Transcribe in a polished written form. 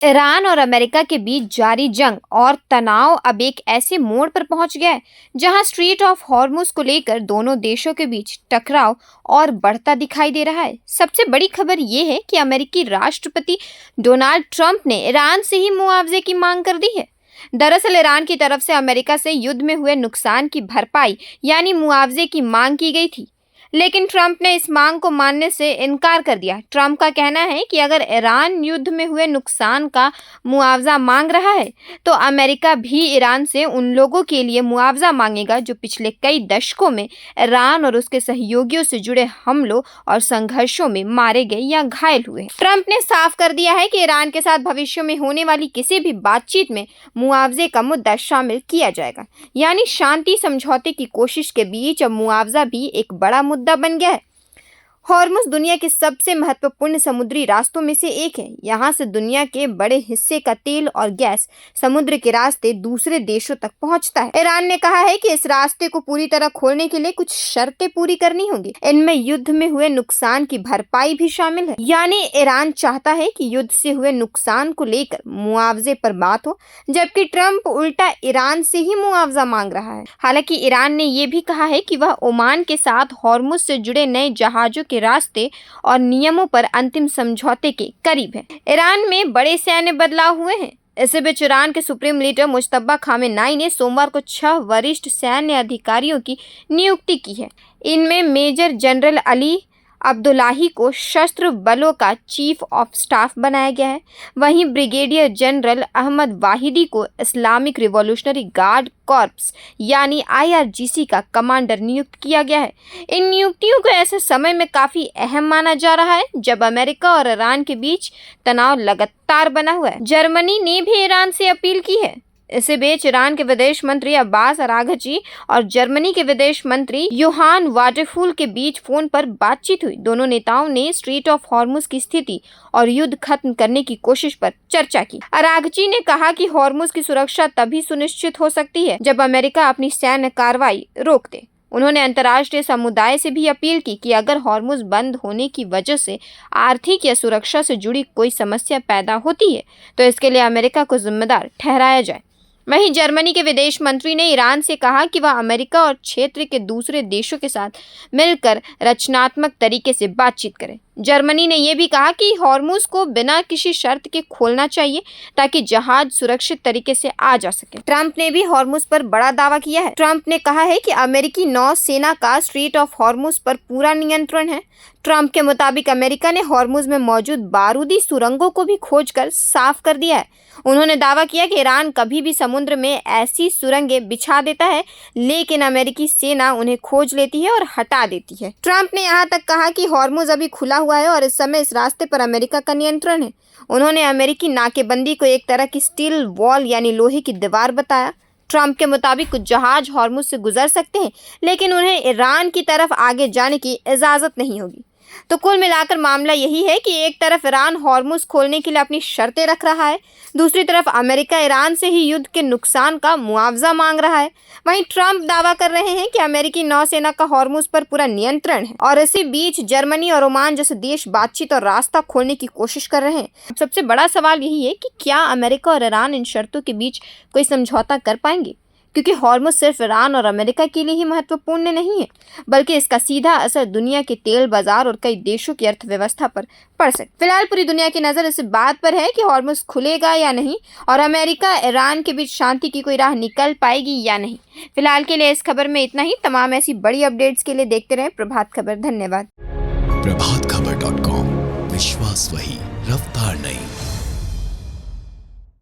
Iran और America के बीच जारी जंग और तनाव अब एक ऐसे मोड़ पर पहुंच गया है जहां स्ट्रेट ऑफ हॉर्मुज को लेकर दोनों देशों के बीच टकराव और बढ़ता दिखाई दे रहा है। सबसे बड़ी खबर यह है कि अमेरिकी राष्ट्रपति डोनाल्ड ट्रंप ने ईरान से ही मुआवजे की मांग कर दी है। दरअसल ईरान की तरफ से अमेरिका से युद्ध में हुए नुकसान की भरपाई यानी मुआवजे की मांग की गई थी, लेकिन ट्रंप ने इस मांग को मानने से इनकार कर दिया। ट्रंप का कहना है कि अगर ईरान युद्ध में हुए नुकसान का मुआवजा मांग रहा है तो अमेरिका भी ईरान से उन लोगों के लिए मुआवजा मांगेगा जो पिछले कई दशकों में ईरान और उसके सहयोगियों से जुड़े हमलों और संघर्षों में मारे गए या घायल हुए। ट्रंप ने साफ कर दिया है कि ईरान के साथ भविष्य में होने वाली किसी भी बातचीत में मुआवजे का मुद्दा शामिल किया जाएगा, यानी शांति समझौते की कोशिश के बीच अब मुआवजा भी एक बड़ा मुद्दा बन गया है। हॉर्मुज दुनिया के सबसे महत्वपूर्ण समुद्री रास्तों में से एक है। यहाँ से दुनिया के बड़े हिस्से का तेल और गैस समुद्र के रास्ते दूसरे देशों तक पहुँचता है। ईरान ने कहा है कि इस रास्ते को पूरी तरह खोलने के लिए कुछ शर्तें पूरी करनी होंगी। इनमें युद्ध में हुए नुकसान की भरपाई भी शामिल है, यानी ईरान चाहता है कि युद्ध से हुए नुकसान को लेकर मुआवजे पर बात हो, जबकि ट्रंप उल्टा ईरान से ही मुआवजा मांग रहा है। हालांकि ईरान ने यह भी कहा है कि वह ओमान के साथ हॉर्मुज से जुड़े नए जहाजों के रास्ते और नियमों पर अंतिम समझौते के करीब है। ईरान में बड़े सैन्य बदलाव हुए हैं। इसी बीच ईरान के सुप्रीम लीडर मुश्तबा खामेनाई ने सोमवार को 6 वरिष्ठ सैन्य अधिकारियों की नियुक्ति की है। इनमें मेजर जनरल अली अब्दुल्लाही को सशस्त्र बलों का चीफ ऑफ स्टाफ बनाया गया है। वहीं ब्रिगेडियर जनरल अहमद वाहिदी को इस्लामिक रिवॉल्यूशनरी गार्ड कॉर्प्स यानी IRGC का कमांडर नियुक्त किया गया है। इन नियुक्तियों को ऐसे समय में काफी अहम माना जा रहा है जब अमेरिका और ईरान के बीच तनाव लगातार बना हुआ है। जर्मनी ने भी ईरान से अपील की है। इसी बीच ईरान के विदेश मंत्री अब्बास अराघची और जर्मनी के विदेश मंत्री योहान वाडेफुल के बीच फोन पर बातचीत हुई। दोनों नेताओं ने स्ट्रेट ऑफ हॉर्मुज की स्थिति और युद्ध खत्म करने की कोशिश पर चर्चा की। अराघची ने कहा कि हॉर्मुज की सुरक्षा तभी सुनिश्चित हो सकती है जब अमेरिका अपनी सैन्य कार्रवाई रोक दे। उन्होंने अंतर्राष्ट्रीय समुदाय से भी अपील की कि अगर हॉर्मुज बंद होने की वजह से आर्थिक या सुरक्षा से जुड़ी कोई समस्या पैदा होती है तो इसके लिए अमेरिका को जिम्मेदार ठहराया जाए। वहीं जर्मनी के विदेश मंत्री ने ईरान से कहा कि वह अमेरिका और क्षेत्र के दूसरे देशों के साथ मिलकर रचनात्मक तरीके से बातचीत करे। जर्मनी ने यह भी कहा कि हॉर्मुज को बिना किसी शर्त के खोलना चाहिए ताकि जहाज सुरक्षित तरीके से आ जा सके। ट्रंप ने भी हॉर्मुज पर बड़ा दावा किया है। ट्रंप ने कहा है कि अमेरिकी नौसेना का स्ट्रेट ऑफ हॉर्मुज पर पूरा नियंत्रण है। ट्रंप के मुताबिक अमेरिका ने हॉर्मुज में मौजूद बारूदी सुरंगों को भी खोजकर साफ कर दिया है। उन्होंने दावा किया कि ईरान कभी भी समुद्र में ऐसी सुरंगें बिछा देता है, लेकिन अमेरिकी सेना उन्हें खोज लेती है और हटा देती है। ट्रंप ने यहाँ तक कहा कि हॉर्मुज अभी खुला हुआ है और इस समय इस रास्ते पर अमेरिका का नियंत्रण है। उन्होंने अमेरिकी नाकेबंदी को एक तरह की स्टील वॉल यानी लोहे की दीवार बताया। ट्रंप के मुताबिक कुछ जहाज हॉर्मुज से गुजर सकते हैं, लेकिन उन्हें ईरान की तरफ आगे जाने की इजाजत नहीं होगी। तो कुल मिलाकर मामला यही है कि एक तरफ ईरान हॉर्मुज खोलने के लिए अपनी शर्तें रख रहा है, दूसरी तरफ अमेरिका ईरान से ही युद्ध के नुकसान का मुआवजा मांग रहा है। वहीं ट्रंप दावा कर रहे हैं कि अमेरिकी नौसेना का हॉर्मुज पर पूरा नियंत्रण है और इसी बीच जर्मनी और ओमान जैसे देश बातचीत और रास्ता खोलने की कोशिश कर रहे हैं। सबसे बड़ा सवाल यही है कि क्या अमेरिका और ईरान इन शर्तों के बीच कोई समझौता कर पाएंगे, क्योंकि हॉर्मुज सिर्फ ईरान और अमेरिका के लिए ही महत्वपूर्ण नहीं है, बल्कि इसका सीधा असर दुनिया के तेल बाजार और कई देशों की अर्थव्यवस्था पर पड़ सकता है। फिलहाल पूरी दुनिया की नज़र इस बात पर है कि हॉर्मुज खुलेगा या नहीं और अमेरिका ईरान के बीच शांति की कोई राह निकल पाएगी या नहीं। फिलहाल के लिए इस खबर में इतना ही। तमाम ऐसी बड़ी अपडेट्स के लिए देखते रहें प्रभात खबर। धन्यवाद। प्रभातखबर.com, विश्वास वही, रफ्तार नहीं।